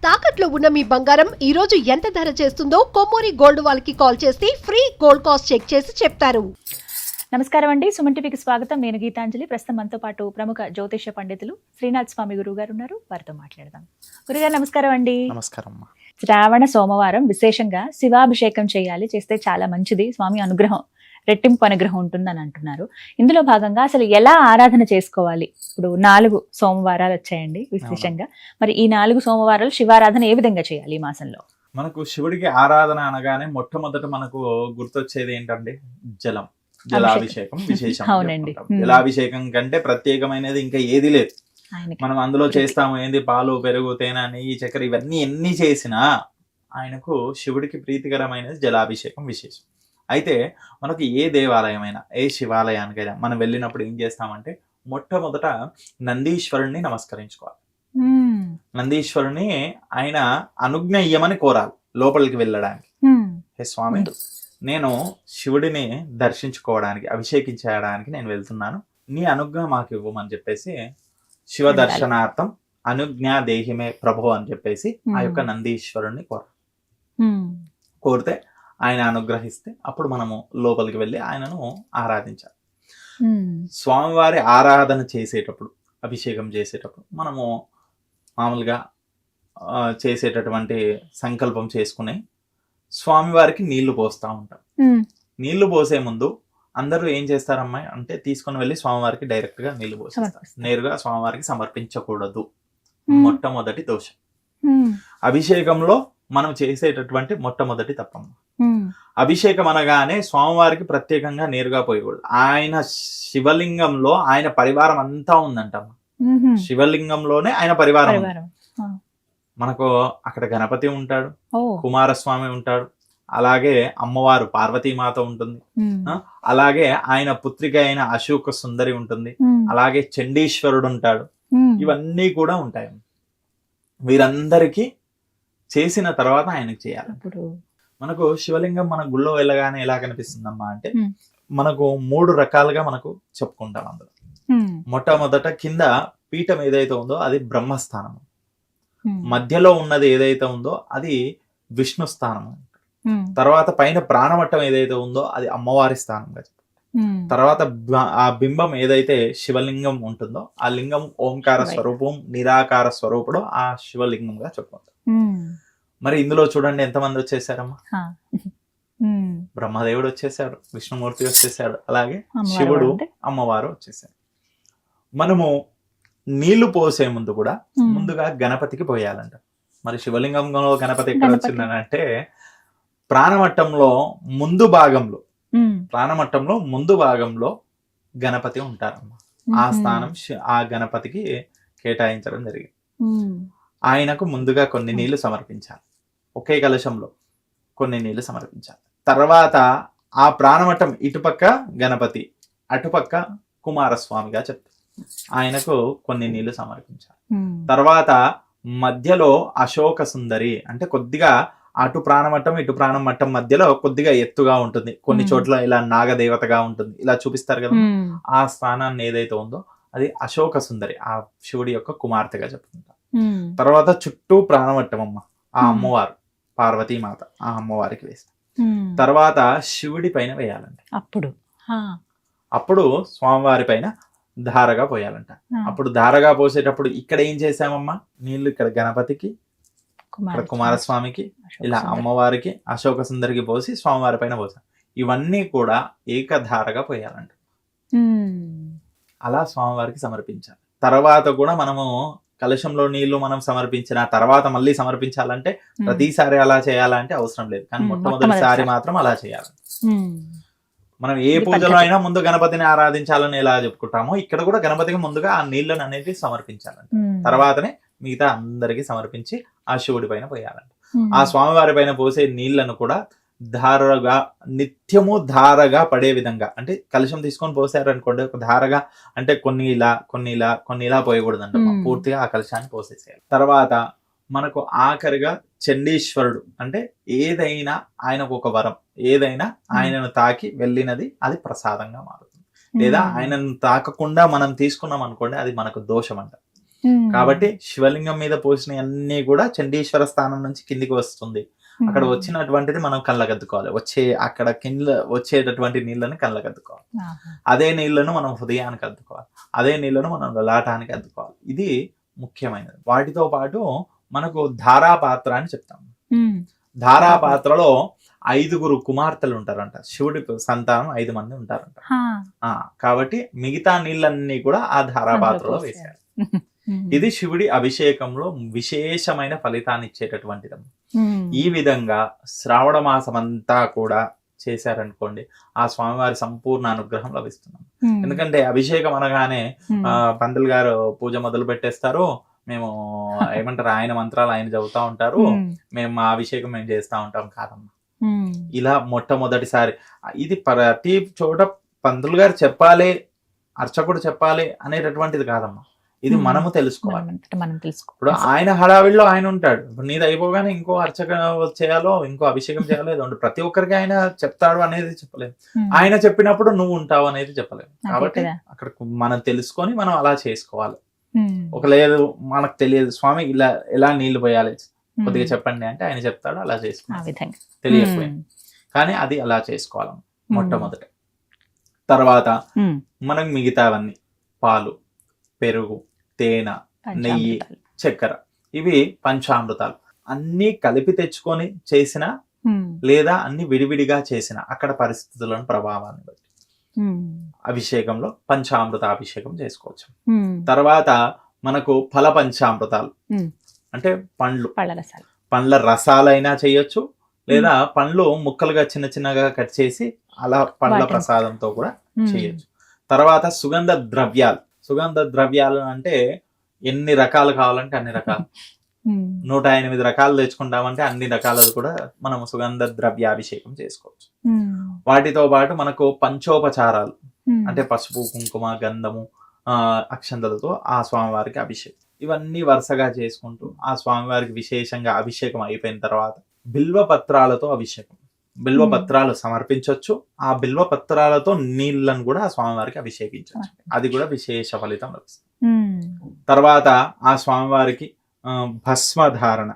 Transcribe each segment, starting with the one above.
తాకట్లో ఉన్న మీ బంగారం ఈ రోజు ఎంత ధర చేస్తుందో కొమ్మూరి గోల్డ్ వాళ్ళకి కాల్ చేసి ఫ్రీ గోల్డ్ కాస్ట్ చెక్ చేసి చెప్తారు. నమస్కారం అండి, సుమన్ టీవీకి స్వాగతం. నేను గీతాంజలి. ప్రస్తుతం మనతో పాటు ప్రముఖ జ్యోతిష పండితులు శ్రీనాథ్ స్వామి గురువు గారు ఉన్నారు. వారితో మాట్లాడదాం. గురుగారు నమస్కారం అండి. నమస్కారం. శ్రావణ సోమవారం విశేషంగా శివాభిషేకం చేయాలి, చేస్తే చాలా మంచిది, స్వామి అనుగ్రహం రెట్టింపు అనుగ్రహం ఉంటుందని అంటున్నారు. ఇందులో భాగంగా అసలు ఎలా ఆరాధన చేసుకోవాలి? ఇప్పుడు 4 సోమవారాలు వచ్చాయండి విశేషంగా. మరి ఈ 4 సోమవారాలు శివారాధన ఏ విధంగా చేయాలి ఈ మాసంలో? మనకు శివుడికి ఆరాధన అనగానే మొట్టమొదట మనకు గుర్తొచ్చేది ఏంటంటే జలాభిషేకం విశేషం. అవునండి. జలాభిషేకం కంటే ప్రత్యేకమైనది ఇంకా ఏది లేదు. మనం అందులో చేస్తాము ఏంది, పాలు, పెరుగు, తేనె, నెయ్యి, చక్కెర, ఇవన్నీ ఎన్ని చేసినా ఆయనకు శివుడికి ప్రీతికరమైనది జలాభిషేకం విశేషం. అయితే మనకు ఏ దేవాలయమైనా, ఏ శివాలయానికైనా మనం వెళ్ళినప్పుడు ఏం చేస్తామంటే మొట్టమొదట నందీశ్వరుణ్ణి నమస్కరించుకోవాలి. నందీశ్వరుని ఆయన అనుజ్ఞ ఇయ్యమని కోరాలి లోపలికి వెళ్ళడానికి. హే స్వామి, నేను శివుడిని దర్శించుకోవడానికి, అభిషేకించడానికి నేను వెళ్తున్నాను, నీ అనుజ్ఞ మాకు ఇవ్వమని చెప్పేసి శివ దర్శనార్థం అనుజ్ఞా దేహిమే ప్రభు అని చెప్పేసి ఆ యొక్క నందీశ్వరుణ్ణి కోరితే ఆయన అనుగ్రహిస్తే అప్పుడు మనము లోపలికి వెళ్ళి ఆయనను ఆరాధించాలి. స్వామివారి ఆరాధన చేసేటప్పుడు, అభిషేకం చేసేటప్పుడు మనము మామూలుగా చేసేటటువంటి సంకల్పం చేసుకుని స్వామివారికి నీళ్లు పోస్తూ ఉంటాం. నీళ్లు పోసే ముందు అందరూ ఏం చేస్తారమ్మా అంటే తీసుకుని వెళ్ళి స్వామివారికి డైరెక్ట్ గా నీళ్లు పోసేస్తారు. నేరుగా స్వామివారికి సమర్పించకూడదు. మొట్టమొదటి దోషం. అభిషేకంలో మనం చేసేటటువంటి మొట్టమొదటి తప్పమ్మ. అభిషేకం అనగానే స్వామివారికి ప్రత్యేకంగా నేరుగా పోయకూడదు. ఆయన శివలింగంలో ఆయన పరివారం అంతా ఉందంటమ్మ. శివలింగంలోనే ఆయన పరివారం. మనకు అక్కడ గణపతి ఉంటాడు, కుమారస్వామి ఉంటాడు, అలాగే అమ్మవారు పార్వతీమాత ఉంటుంది, అలాగే ఆయన పుత్రిక అయిన అశోక సుందరి ఉంటుంది, అలాగే చండీశ్వరుడు ఉంటాడు. ఇవన్నీ కూడా ఉంటాయి. వీరందరికీ చేసిన తర్వాత ఆయనకు చేయాలి. మనకు శివలింగం మన గుళ్ళో వెళ్ళగానే ఎలా కనిపిస్తుందమ్మా అంటే మనకు 3 రకాలుగా మనకు చెప్పుకుంటాం. అందులో మొట్టమొదట కింద పీఠం ఏదైతే ఉందో అది బ్రహ్మస్థానం, మధ్యలో ఉన్నది ఏదైతే ఉందో అది విష్ణు స్థానం, తర్వాత పైన ప్రాణమట్టం ఏదైతే ఉందో అది అమ్మవారి స్థానంగా చెప్తాం. తర్వాత ఆ బింబం ఏదైతే శివలింగం ఉంటుందో ఆ లింగం ఓంకార స్వరూపం, నిరాకార స్వరూపుడు ఆ శివలింగంగా చెప్పుకుంటాం. మరి ఇందులో చూడండి ఎంతమంది వచ్చేసారమ్మా. బ్రహ్మదేవుడు వచ్చేసాడు, విష్ణుమూర్తి వచ్చేసాడు, అలాగే శివుడు, అమ్మవారు వచ్చేసారు. మనము నీళ్లు పోసే ముందు కూడా ముందుగా గణపతికి పోయాలంట. మరి శివలింగంలో గణపతి ఎక్కడ వచ్చిందని అంటే ప్రాణమట్టంలో ముందు భాగంలో గణపతి ఉంటారమ్మా. ఆ స్థానం ఆ గణపతికి కేటాయించడం జరిగింది. ఆయనకు ముందుగా కొన్ని నీళ్లు సమర్పించాలి. ఒకే కలశంలో కొన్ని నీళ్లు సమర్పించాలి. తర్వాత ఆ ప్రాణమట్టం ఇటుపక్క గణపతి, అటుపక్క కుమారస్వామిగా చెప్తారు. ఆయనకు కొన్ని నీళ్లు సమర్పించాలి. తర్వాత మధ్యలో అశోక సుందరి అంటే కొద్దిగా అటు ప్రాణమట్టం ఇటు ప్రాణమట్టం మధ్యలో కొద్దిగా ఎత్తుగా ఉంటుంది, కొన్ని చోట్ల ఇలా నాగదేవతగా ఉంటుంది, ఇలా చూపిస్తారు కదా. ఆ స్థానాన్ని ఏదైతే ఉందో అది అశోక సుందరి, ఆ శివుడి యొక్క కుమార్తెగా చెప్తుంటారు. తర్వాత చుట్టూ ప్రాణమట్టం అమ్మ, ఆ అమ్మవారు పార్వతీమాత, ఆ అమ్మవారికి వేస్తారు. తర్వాత శివుడి పైన వేయాలంట. అప్పుడు స్వామివారి పైన ధారగా పోయాలంట. అప్పుడు ధారగా పోసేటప్పుడు ఇక్కడ ఏం చేసామమ్మా, నీళ్లు ఇక్కడ గణపతికి, ఇక్కడ కుమారస్వామికి, ఇలా అమ్మవారికి, అశోక సుందరికి పోసి స్వామివారి పైన పోసాం. ఇవన్నీ కూడా ఏకధారగా పోయాలంట. అలా స్వామివారికి సమర్పించాలి. తర్వాత కూడా మనము కలశంలో నీళ్లు మనం సమర్పించిన తర్వాత మళ్ళీ సమర్పించాలంటే ప్రతిసారి అలా చేయాలంటే అవసరం లేదు, కానీ మొట్టమొదటిసారి మాత్రం అలా చేయాలి. మనం ఏ పూజలో అయినా ముందు గణపతిని ఆరాధించాలని ఎలా చెప్పుకుంటామో ఇక్కడ కూడా గణపతికి ముందుగా ఆ నీళ్లను అనేది సమర్పించాలంట. తర్వాతనే మిగతా అందరికి సమర్పించి ఆ శివుడి పైన పోయాలంట. ఆ స్వామివారి పైన పోసే నీళ్లను కూడా ధారగా, నిత్యము ధారగా పడే విధంగా, అంటే కలశం తీసుకొని పోసారనుకోండి, ఒక ధారగా అంటే కొన్ని ఇలా పోయకూడదంట. పూర్తిగా ఆ కలశాన్ని పోసేసేయాలి. తర్వాత మనకు ఆఖరిగా చండీశ్వరుడు అంటే ఏదైనా ఆయనకు ఒక వరం, ఏదైనా ఆయనను తాకి వెళ్ళినది అది ప్రసాదంగా మారుతుంది. లేదా ఆయనను తాకకుండా మనం తీసుకున్నాం అనుకోండి అది మనకు దోషం అంట. కాబట్టి శివలింగం మీద పోసిన అన్ని కూడా చండీశ్వర స్థానం నుంచి కిందికి వస్తుంది. అక్కడ వచ్చినటువంటిది మనం కళ్ళకద్దుకోవాలి. అక్కడ కింద వచ్చేటటువంటి నీళ్ళని కళ్ళకద్దుకోవాలి. అదే నీళ్లను మనం హృదయానికి అద్దుకోవాలి. అదే నీళ్లను మనం లలాటానికి అద్దుకోవాలి. ఇది ముఖ్యమైనది. వాటితో పాటు మనకు ధారాపాత్ర అని చెప్తాం. ధారాపాత్రలో 5 కుమార్తెలు ఉంటారంట. శివుడి సంతానం 5 మంది ఉంటారంట. కాబట్టి మిగతా నీళ్ళన్నీ కూడా ఆ ధారాపాత్రలో వేశారు. ఇది శివుడి అభిషేకంలో విశేషమైన ఫలితాన్ని ఇచ్చేటటువంటిది. ఈ విధంగా శ్రావణ మాసం అంతా కూడా చేశారనుకోండి, ఆ స్వామివారి సంపూర్ణ అనుగ్రహం లభిస్తుంది. ఎందుకంటే అభిషేకం అనగానే పంతులు గారు పూజ మొదలు పెట్టేస్తారు, మేము ఏమంటారు ఆయన మంత్రాలు ఆయన చదువుతా ఉంటారు, మేము మా అభిషేకం మేము చేస్తా ఉంటాం కాదమ్మా. ఇలా మొట్టమొదటిసారి ఇది ప్రతి చోట పంతులు గారు చెప్పాలి, అర్చకుడు చెప్పాలి అనేటటువంటిది కాదమ్మా. ఇది మనము తెలుసుకోవాలి. ఇప్పుడు ఆయన హడావిడిలో ఆయన ఉంటాడు. ఇప్పుడు నీది అయిపోగానే ఇంకో అర్చక చేయాలో ఇంకో అభిషేకం చేయాలో ఏదో ఉంటుంది. ప్రతి ఒక్కరికి ఆయన చెప్తాడు అనేది చెప్పలేదు. ఆయన చెప్పినప్పుడు నువ్వు ఉంటావు అనేది చెప్పలేదు. కాబట్టి అక్కడ మనం తెలుసుకొని మనం అలా చేసుకోవాలి. ఒక లేదు మనకు తెలియదు స్వామి ఇలా ఎలా నీళ్లు పోయాలి కొద్దిగా చెప్పండి అంటే ఆయన చెప్తాడు, అలా చేసుకోవాలి. తెలియకపోయింది కానీ అది అలా చేసుకోవాలి మొట్టమొదట. తర్వాత మనకు మిగతావన్నీ పాలు, పెరుగు, తేనె, నెయ్యి, చక్కెర, ఇవి పంచామృతాలు. అన్ని కలిపి తెచ్చుకొని చేసిన లేదా అన్ని విడివిడిగా చేసిన అక్కడ పరిస్థితులను ప్రభావాన్ని బట్టి అభిషేకంలో పంచామృత అభిషేకం చేసుకోవచ్చు. తర్వాత మనకు ఫల పంచామృతాలు అంటే పండ్ల రసాలైనా చేయొచ్చు, లేదా పండ్లు ముక్కలుగా చిన్న చిన్నగా కట్ చేసి అలా పండ్ల ప్రసాదంతో కూడా చేయొచ్చు. తర్వాత సుగంధ ద్రవ్యాలు అంటే ఎన్ని రకాలు కావాలంటే అన్ని రకాలు, 108 రకాలు తెచ్చుకుంటామంటే అన్ని రకాలది కూడా మనం సుగంధ ద్రవ్యాభిషేకం చేసుకోవచ్చు. వాటితో పాటు మనకు పంచోపచారాలు అంటే పసుపు, కుంకుమ, గంధము, అక్షంతలతో ఆ స్వామివారికి అభిషేకం. ఇవన్నీ వరుసగా చేసుకుంటూ ఆ స్వామివారికి విశేషంగా అభిషేకం అయిపోయిన తర్వాత బిల్వ పత్రాలతో అభిషేకం. బిల్వ పత్రాలు సమర్పించవచ్చు. ఆ బిల్వ పత్రాలతో నీళ్లను కూడా ఆ స్వామివారికి అభిషేకించవచ్చు. అది కూడా విశేష ఫలితం లభిస్తుంది. తర్వాత ఆ స్వామివారికి భస్మధారణ,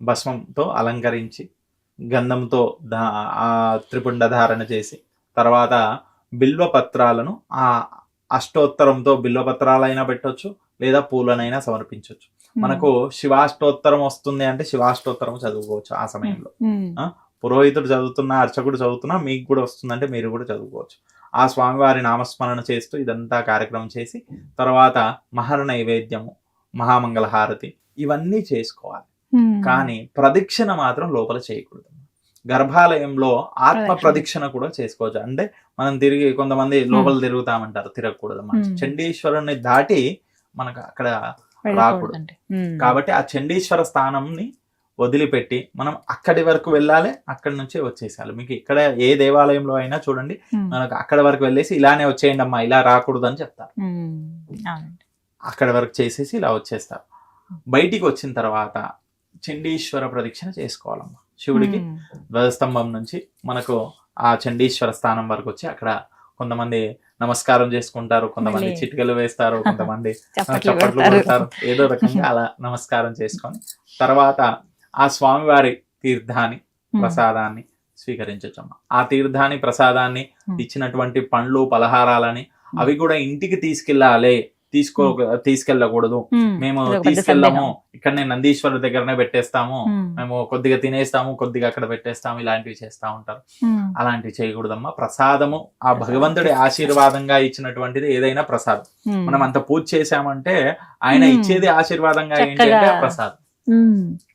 భస్మంతో అలంకరించి గంధంతో ఆ త్రిపుండ ధారణ చేసి, తర్వాత బిల్వ పత్రాలను ఆ అష్టోత్తరంతో బిల్వ పత్రాలైనా పెట్టొచ్చు, లేదా పూలనైనా సమర్పించవచ్చు. మనకు శివాష్టోత్తరం వస్తుంది అంటే శివాష్టోత్తరం చదువుకోవచ్చు ఆ సమయంలో. పురోహితుడు చదువుతున్నా, అర్చకుడు చదువుతున్నా మీకు కూడా వస్తుందంటే మీరు కూడా చదువుకోవచ్చు. ఆ స్వామివారి నామస్మరణ చేస్తూ ఇదంతా కార్యక్రమం చేసి తర్వాత మహర నైవేద్యము, మహామంగళ హారతి ఇవన్నీ చేసుకోవాలి. కానీ ప్రదక్షిణ మాత్రం లోపల చేయకూడదు. గర్భాలయంలో ఆత్మ ప్రదక్షిణ కూడా చేసుకోవచ్చు. అంటే మనం తిరిగి కొంతమంది లోపల తిరుగుతామంటారు, తిరగకూడదు. మనం చండీశ్వరుని దాటి మనకు అక్కడ రాకూడదు. కాబట్టి ఆ చండీశ్వర స్థానంని వదిలిపెట్టి మనం అక్కడి వరకు వెళ్ళాలి, అక్కడి నుంచే వచ్చేసాలి. మీకు ఇక్కడ ఏ దేవాలయంలో అయినా చూడండి, మనకు అక్కడి వరకు వెళ్ళేసి ఇలానే వచ్చేయండి అమ్మా, ఇలా రాకూడదు అని చెప్తారు. అక్కడి వరకు చేసేసి ఇలా వచ్చేస్తారు. బయటికి వచ్చిన తర్వాత చండీశ్వర ప్రదక్షిణ చేసుకోవాలమ్మా. శివుడికి ధ్వజస్తంభం నుంచి మనకు ఆ చండీశ్వర స్థానం వరకు వచ్చి అక్కడ కొంతమంది నమస్కారం చేసుకుంటారు, కొంతమంది చిటికలు వేస్తారు, కొంతమంది చప్పట్లు కొడతారు. ఏదో రకంగా అలా నమస్కారం చేసుకొని తర్వాత ఆ స్వామివారి తీర్థాన్ని, ప్రసాదాన్ని స్వీకరించచ్చమ్మా. ఆ తీర్థాన్ని, ప్రసాదాన్ని ఇచ్చినటువంటి పండ్లు, పలహారాలని అవి కూడా ఇంటికి తీసుకెళ్ళకూడదు. మేము తీసుకెళ్ళాము, ఇక్కడనే నందీశ్వరు దగ్గరనే పెట్టేస్తాము, మేము కొద్దిగా తినేస్తాము, కొద్దిగా అక్కడ పెట్టేస్తాము, ఇలాంటివి చేస్తా ఉంటారు. అలాంటివి చేయకూడదమ్మా. ప్రసాదము ఆ భగవంతుడి ఆశీర్వాదంగా ఇచ్చినటువంటిది ఏదైనా ప్రసాదం. మనం అంత పూజ చేశామంటే ఆయన ఇచ్చేది ఆశీర్వాదంగా ఏంటంటే ఆ ప్రసాదం,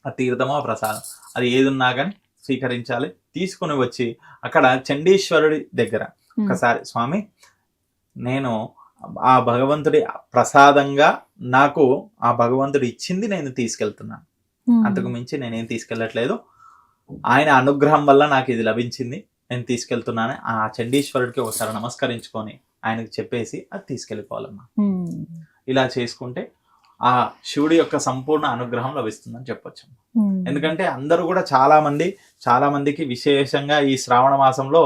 ఆ తీర్థము, ఆ ప్రసాదం, అది ఏది ఉన్నా కానీ స్వీకరించాలి. తీసుకుని వచ్చి అక్కడ చండీశ్వరుడి దగ్గర ఒకసారి స్వామి నేను ఆ భగవంతుడి ప్రసాదంగా నాకు ఆ భగవంతుడు ఇచ్చింది నేను తీసుకెళ్తున్నాను, అంతకు మించి నేనేం తీసుకెళ్ళట్లేదు, ఆయన అనుగ్రహం వల్ల నాకు ఇది లభించింది, నేను తీసుకెళ్తున్నాను. ఆ చండీశ్వరుడికి ఒకసారి నమస్కరించుకొని ఆయనకు చెప్పేసి అది తీసుకెళ్ళిపోవాలమ్మా. ఇలా చేసుకుంటే ఆ శివుడి యొక్క సంపూర్ణ అనుగ్రహం లభిస్తుందని చెప్పొచ్చు. ఎందుకంటే అందరూ కూడా చాలా మందికి విశేషంగా ఈ శ్రావణ మాసంలో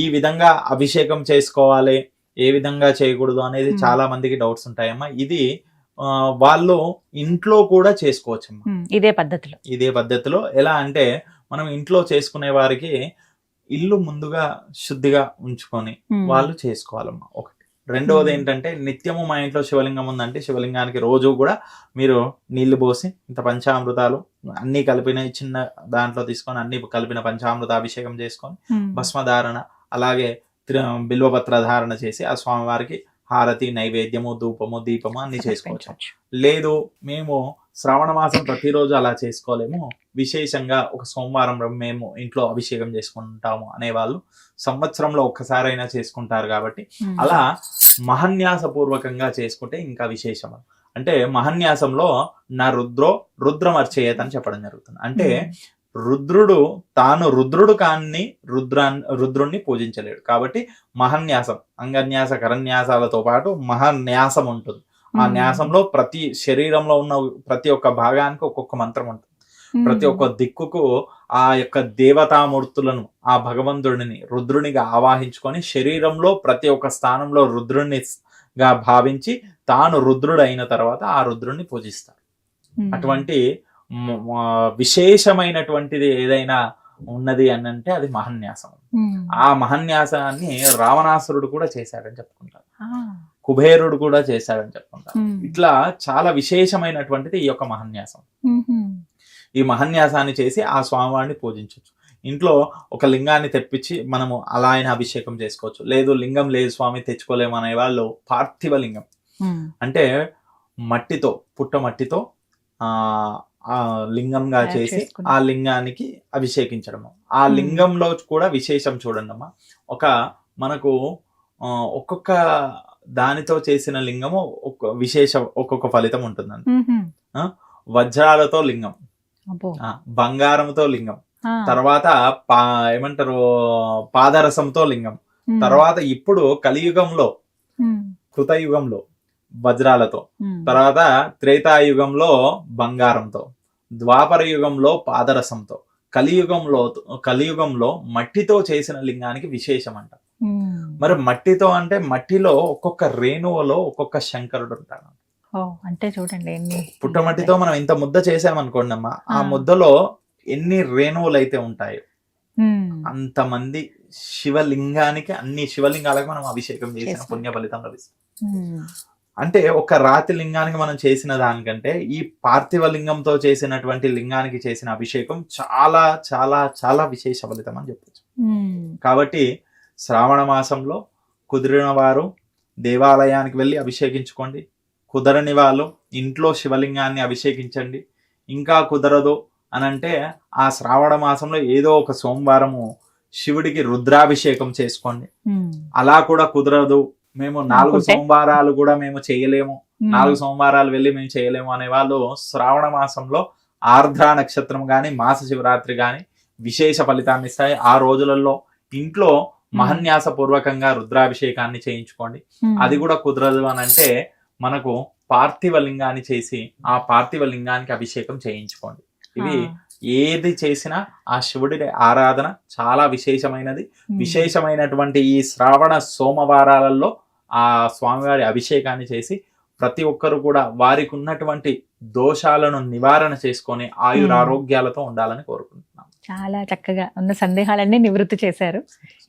ఈ విధంగా అభిషేకం చేసుకోవాలి, ఏ విధంగా చేయకూడదు అనేది చాలా మందికి డౌట్స్ ఉంటాయమ్మా. ఇది వాళ్ళు ఇంట్లో కూడా చేసుకోవచ్చమ్మా. ఇదే పద్ధతిలో. ఇదే పద్ధతిలో ఎలా అంటే మనం ఇంట్లో చేసుకునే వారికి ఇల్లు ముందుగా శుద్ధిగా ఉంచుకొని వాళ్ళు చేసుకోవాలమ్మా. ఒకటి. రెండవది ఏంటంటే నిత్యము మా ఇంట్లో శివలింగం ఉందంటే శివలింగానికి రోజు కూడా మీరు నీళ్లు పోసి ఇంత పంచామృతాలు అన్ని కలిపిన చిన్న దాంట్లో తీసుకొని అన్ని కలిపిన పంచామృత అభిషేకం చేసుకొని భస్మధారణ అలాగే బిల్వపత్ర ధారణ చేసి ఆ స్వామివారికి హారతి నైవేద్యము ధూపము దీపము అన్ని చేసుకోవచ్చు. లేదు మేము శ్రావణ మాసం ప్రతిరోజు అలా చేసుకోలేము, విశేషంగా ఒక సోమవారం మేము ఇంట్లో అభిషేకం చేసుకుంటాము అనేవాళ్ళు సంవత్సరంలో ఒక్కసారైనా చేసుకుంటారు కాబట్టి అలా మహన్యాస పూర్వకంగా చేసుకుంటే ఇంకా విశేషం. అంటే మహన్యాసంలో నా రుద్రమర్చేయత్ అని చెప్పడం జరుగుతుంది. అంటే రుద్రుడు తాను రుద్రుడు కాన్ని రుద్రుణ్ణి పూజించలేడు కాబట్టి మహన్యాసం అంగన్యాస కరన్యాసాలతో పాటు మహాన్యాసం ఉంటుంది. ఆ న్యాసంలో ప్రతి శరీరంలో ఉన్న ప్రతి ఒక్క భాగానికి ఒక్కొక్క మంత్రం ఉంటుంది. ప్రతి ఒక్క దిక్కుకు ఆ యొక్క దేవతామూర్తులను ఆ భగవంతుడిని రుద్రునిగా ఆవాహించుకొని శరీరంలో ప్రతి ఒక్క స్థానంలో రుద్రునిగా భావించి తాను రుద్రుడు అయిన తర్వాత ఆ రుద్రుణ్ణి పూజిస్తారు. అటువంటి విశేషమైనటువంటిది ఏదైనా ఉన్నది అని అంటే అది మహన్యాసం. ఆ మహన్యాసాన్ని రావణాసురుడు కూడా చేశాడని చెప్పుకుంటారు, కుబేరుడు కూడా చేశాడని చెప్పుకుంటారు. ఇట్లా చాలా విశేషమైనటువంటిది ఈ యొక్క మహన్యాసం. ఈ మహన్యాసాన్ని చేసి ఆ స్వామివారిని పూజించవచ్చు. ఇంట్లో ఒక లింగాన్ని తెప్పించి మనము అలా అయినా అభిషేకం చేసుకోవచ్చు. లేదు లింగం లేదు స్వామి తెచ్చుకోలేము అనే వాళ్ళు పార్థివ లింగం అంటే మట్టితో పుట్ట మట్టితో ఆ లింగంగా చేసి ఆ లింగానికి అభిషేకించడం. ఆ లింగంలో కూడా విశేషం చూడండి అమ్మా. మనకు ఒక్కొక్క దానితో చేసిన లింగము ఒక్కొక్క ఫలితం ఉంటుందండి. వజ్రాలతో లింగం, బంగారంతో లింగం, తర్వాత ఏమంటారు పాదరసంతో లింగం, తర్వాత ఇప్పుడు కలియుగంలో కృతయుగంలో వజ్రాలతో, తర్వాత త్రేతాయుగంలో బంగారంతో, ద్వాపర యుగంలో పాదరసంతో, కలియుగంలో మట్టితో చేసిన లింగానికి విశేషం అంట. మరి మట్టితో అంటే మట్టిలో ఒక్కొక్క రేణువులో ఒక్కొక్క శంకరుడు ఉంటాడు. అంటే చూడండి పుట్టమట్టితో మనం ఇంత ముద్ద చేసామనుకోండి అమ్మా, ఆ ముద్దలో ఎన్ని రేణువులు అయితే ఉంటాయో అంతమంది శివలింగానికి అన్ని శివలింగాలకు మనం అభిషేకం చేసిన పుణ్య ఫలితం లభిస్తుంది. అంటే ఒక రాతి లింగానికి మనం చేసిన దానికంటే ఈ పార్థివ లింగంతో చేసినటువంటి లింగానికి చేసిన అభిషేకం చాలా చాలా చాలా విశేష ఫలితం అని చెప్పచ్చు. కాబట్టి శ్రావణ మాసంలో కుదిరిన వారు దేవాలయానికి వెళ్ళి అభిషేకించుకోండి. కుదరని వాళ్ళు ఇంట్లో శివలింగాన్ని అభిషేకించండి. ఇంకా కుదరదు అనంటే ఆ శ్రావణ మాసంలో ఏదో ఒక సోమవారము శివుడికి రుద్రాభిషేకం చేసుకోండి. అలా కూడా కుదరదు, మేము 4 సోమవారాలు కూడా మేము చేయలేము, 4 సోమవారాలు వెళ్ళి మేము చేయలేము అనే వాళ్ళు శ్రావణ మాసంలో ఆర్ద్ర నక్షత్రం గాని మాస శివరాత్రి గాని విశేష ఫలితాన్ని ఇస్తాయి. ఆ రోజులలో ఇంట్లో మహన్యాస పూర్వకంగా రుద్రాభిషేకాన్ని చేయించుకోండి. అది కూడా కుదరదు అని అంటే మనకు పార్థివ లింగాన్ని చేసి ఆ పార్థివ లింగానికి అభిషేకం చేయించుకోండి. ఇవి ఏది చేసినా ఆ శివుడి ఆరాధన చాలా విశేషమైనది. విశేషమైనటువంటి ఈ శ్రావణ సోమవారాలలో ఆ స్వామివారి అభిషేకాన్ని చేసి ప్రతి ఒక్కరు కూడా వారికి ఉన్నటువంటి దోషాలను నివారణ చేసుకొని ఆయురారోగ్యాలతో ఉండాలని కోరుకుంటున్నాం. చాలా చక్కగా ఉన్న సందేహాలన్నీ నివృత్తి చేశారు.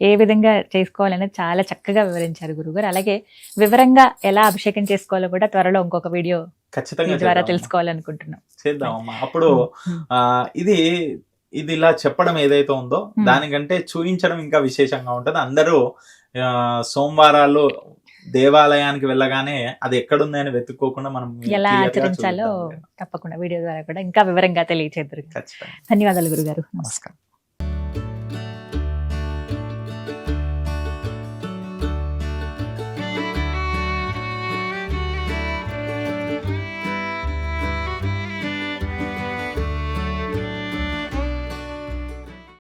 ఏ విధంగా చేసుకోవాలనేది చాలా చక్కగా వివరించారు గురుగారు. అలాగే వివరంగా ఎలా అభిషేకం చేసుకోవాలో కూడా త్వరలో ఇంకొక వీడియో ఖచ్చితంగా ద్వారా తెలుసుకోవాలనుకుంటున్నాం. చేద్దామమ్మా. అప్పుడు ఇది ఇలా చెప్పడం ఏదైతే ఉందో దానికంటే చూపించడం ఇంకా విశేషంగా ఉంటది. అందరూ సోమవారాలు దేవాలయానికి వెళ్ళగానే అది ఎక్కడుంది అని వెతుక్కోకుండా మనం ఎలా ఆచరించాలో తప్పకుండా వీడియో ద్వారా కూడా ఇంకా వివరంగా తెలియచేద్దరు. ధన్యవాదాలు గురుగారు. నమస్కారం.